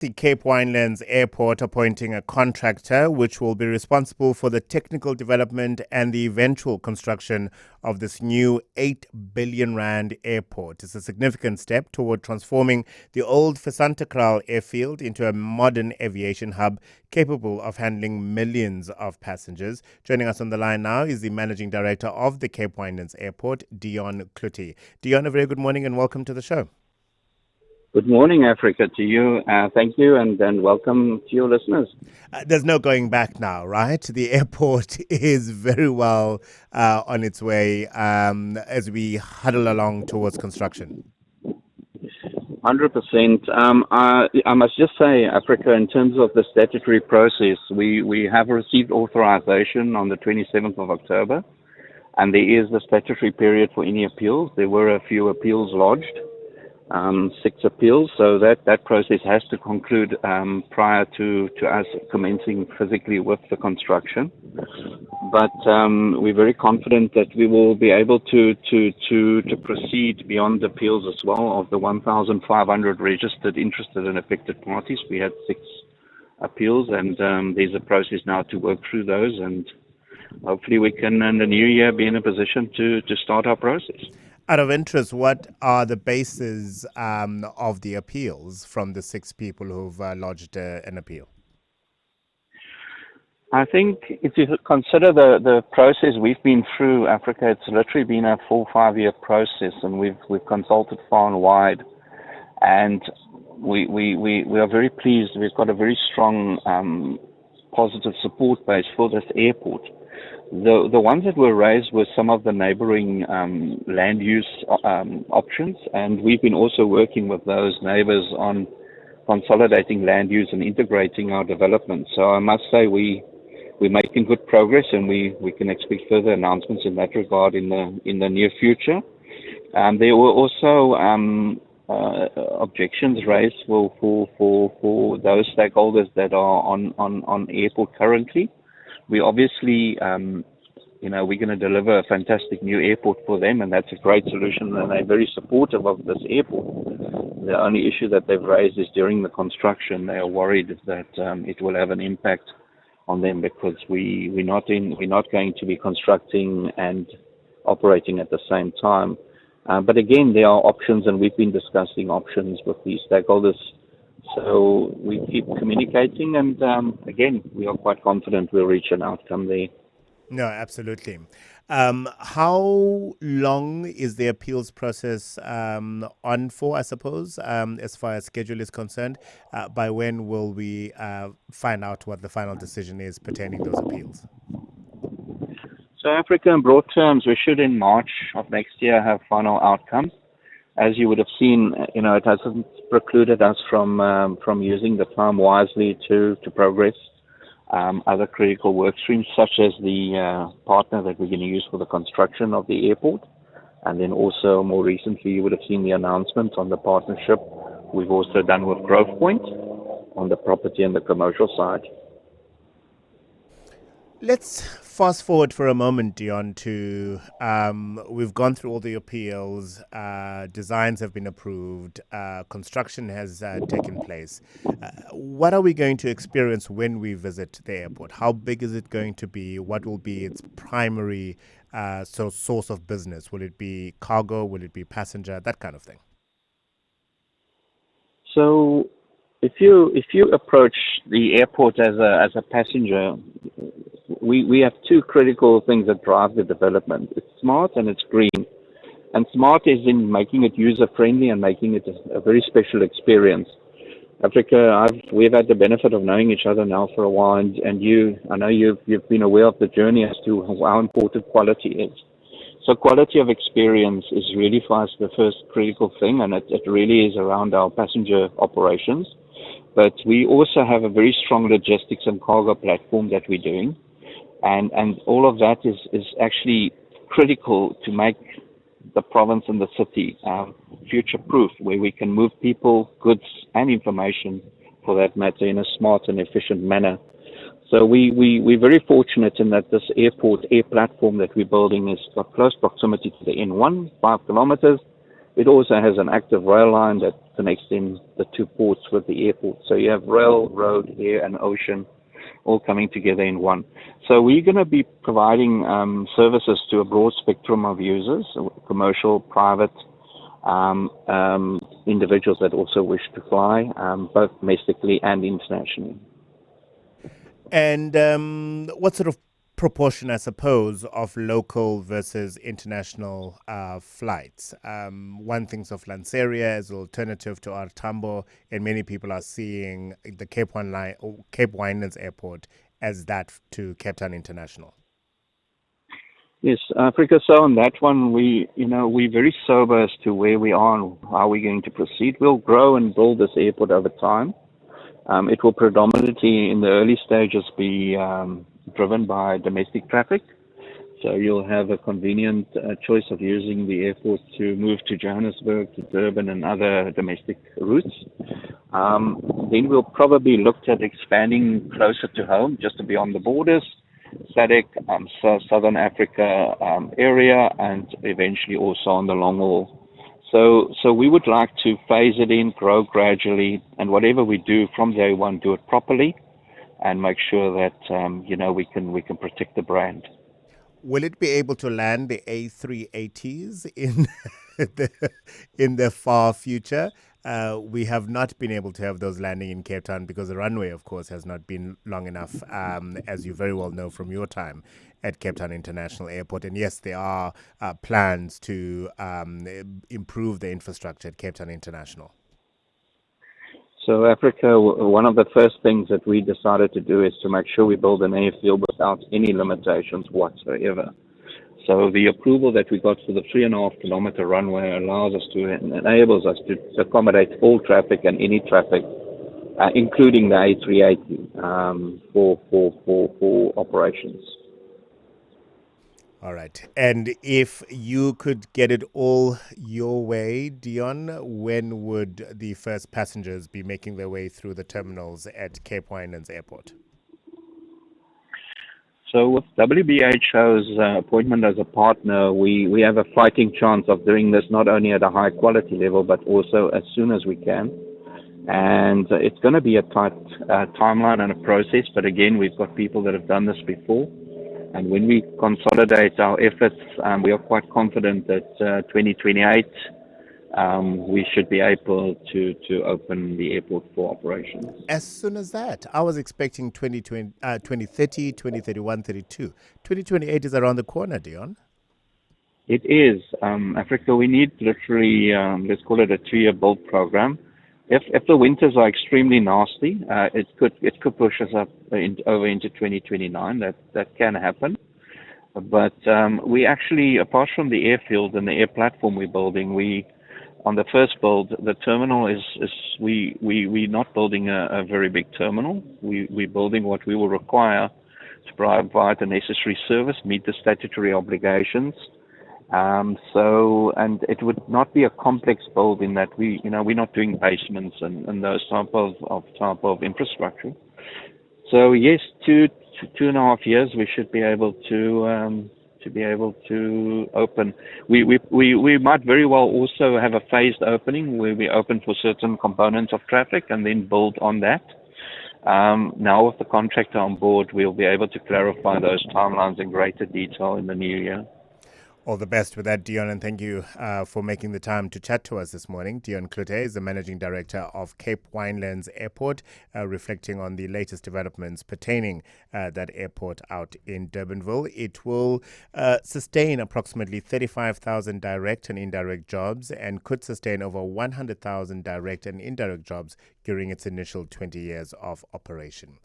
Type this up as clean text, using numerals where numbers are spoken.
The Cape Winelands Airport appointing a contractor which will be responsible for the technical development and the eventual construction of this new 8 billion rand airport. It's a significant step toward transforming the old Fesantacral airfield into a modern aviation hub capable of handling millions of passengers. Joining us on the line now is the Managing Director of the Cape Winelands Airport, Deon Cloete. Deon, a very good morning and welcome to the show. Good morning, Africa, to you. Thank you, and welcome to your listeners. There's no going back now, right? The airport is very well on its way as we huddle along towards construction. 100%. I must just say, Africa, in terms of the statutory process, we have received authorization on the 27th of October, and there is the statutory period for any appeals. There were a few appeals lodged. 6 appeals, so that process has to conclude prior to us commencing physically with the construction. But we're very confident that we will be able to proceed beyond appeals as well. Of the 1,500 registered, interested and affected parties, we had 6 appeals, and there's a process now to work through those, and hopefully we can in the new year be in a position to start our process. Out of interest, what are the bases of the appeals from the 6 people who've lodged an appeal? I think if you consider the process we've been through, Africa, it's literally been a full 5-year process, and we've consulted far and wide, and we are very pleased. We've got a very strong positive support base for this airport. The ones that were raised were some of the neighboring land use options, and we've been also working with those neighbors on consolidating land use and integrating our development. So I must say we're making good progress, and we can expect further announcements in that regard in the near future. There were also objections raised for those stakeholders that are on airport currently. We obviously, we're going to deliver a fantastic new airport for them, and that's a great solution, and they're very supportive of this airport. The only issue that they've raised is during the construction, they are worried that it will have an impact on them because we're not going to be constructing and operating at the same time. But again, there are options, and we've been discussing options with these stakeholders. So we keep communicating, and again, we are quite confident we'll reach an outcome there. No, absolutely. How long is the appeals process on for, I suppose, as far as schedule is concerned? By when will we find out what the final decision is pertaining those appeals? So Africa, in broad terms, we should in March of next year have final outcomes. As you would have seen, it hasn't precluded us from using the time wisely to progress other critical work streams, such as the partner that we're going to use for the construction of the airport. And then also, more recently, you would have seen the announcement on the partnership we've also done with Growthpoint on the property and the commercial side. Let's fast forward for a moment, Deon, to we've gone through all the appeals, designs have been approved, construction has taken place. What are we going to experience when we visit the airport? How big is it going to be? What will be its primary source of business? Will it be cargo? Will it be passenger? That kind of thing. So if you approach the airport as a passenger, we have 2 critical things that drive the development. It's smart and it's green. And smart is in making it user-friendly and making it a very special experience. Africa, we've had the benefit of knowing each other now for a while, and I know you've been aware of the journey as to how important quality is. So quality of experience is really for us the first critical thing, and it really is around our passenger operations. But we also have a very strong logistics and cargo platform that we're doing. And all of that is actually critical to make the province and the city future-proof, where we can move people, goods, and information, for that matter, in a smart and efficient manner. So we're very fortunate in that this air platform that we're building has got close proximity to the N1, 5 kilometers. It also has an active rail line that connects in the two ports with the airport. So you have rail, road, air, and ocean all coming together in one. So we're going to be providing services to a broad spectrum of users, commercial, private, individuals that also wish to fly, both domestically and internationally. And what sort of proportion, I suppose, of local versus international flights? One thinks of Lanseria as an alternative to Artambo, and many people are seeing the Cape Winelands Airport as that to Cape Town International. Yes, Africa. So on that one, we're very sober as to where we are and how we're going to proceed. We'll grow and build this airport over time. It will predominantly, in the early stages, be driven by domestic traffic. So you'll have a convenient choice of using the airport to move to Johannesburg, to Durban, and other domestic routes. Then we'll probably look at expanding closer to home, just beyond the borders, SADC, Southern Africa area, and eventually also on the long haul. So we would like to phase it in, grow gradually, and whatever we do from day one, do it properly, and make sure that we can protect the brand. Will it be able to land the A380s in the far future? We have not been able to have those landing in Cape Town because the runway, of course, has not been long enough, as you very well know from your time at Cape Town International Airport. And yes, there are plans to improve the infrastructure at Cape Town International. So Africa, one of the first things that we decided to do is to make sure we build an airfield without any limitations whatsoever. So the approval that we got for the 3.5 kilometer runway enables us to accommodate all traffic and any traffic, including the A380 for operations. All right. And if you could get it all your way, Deon, when would the first passengers be making their way through the terminals at Cape Winelands Airport? So with WBHO's appointment as a partner, we have a fighting chance of doing this not only at a high quality level, but also as soon as we can. And it's going to be a tight timeline and a process. But again, we've got people that have done this before. And when we consolidate our efforts, we are quite confident that 2028, we should be able to open the airport for operations. As soon as that? I was expecting 2030, 2031, 32. 2028 is around the corner, Deon. It is. Africa, we need literally, let's call it a 2-year build program. If the winters are extremely nasty, it could push us up over into 2029. That can happen. But we actually, apart from the airfield and the air platform we're building, on the first build, the terminal we're not building a very big terminal. We're building what we will require to provide the necessary service, meet the statutory obligations. And it would not be a complex build in that we're not doing basements and those type of infrastructure. So yes, 2.5 years we should be able to open. We might very well also have a phased opening where we open for certain components of traffic and then build on that. Now with the contractor on board, we'll be able to clarify those timelines in greater detail in the new year. All the best with that, Deon, and thank you for making the time to chat to us this morning. Deon Cloete is the Managing Director of Cape Winelands Airport, reflecting on the latest developments pertaining that airport out in Durbanville. It will sustain approximately 35,000 direct and indirect jobs and could sustain over 100,000 direct and indirect jobs during its initial 20 years of operation.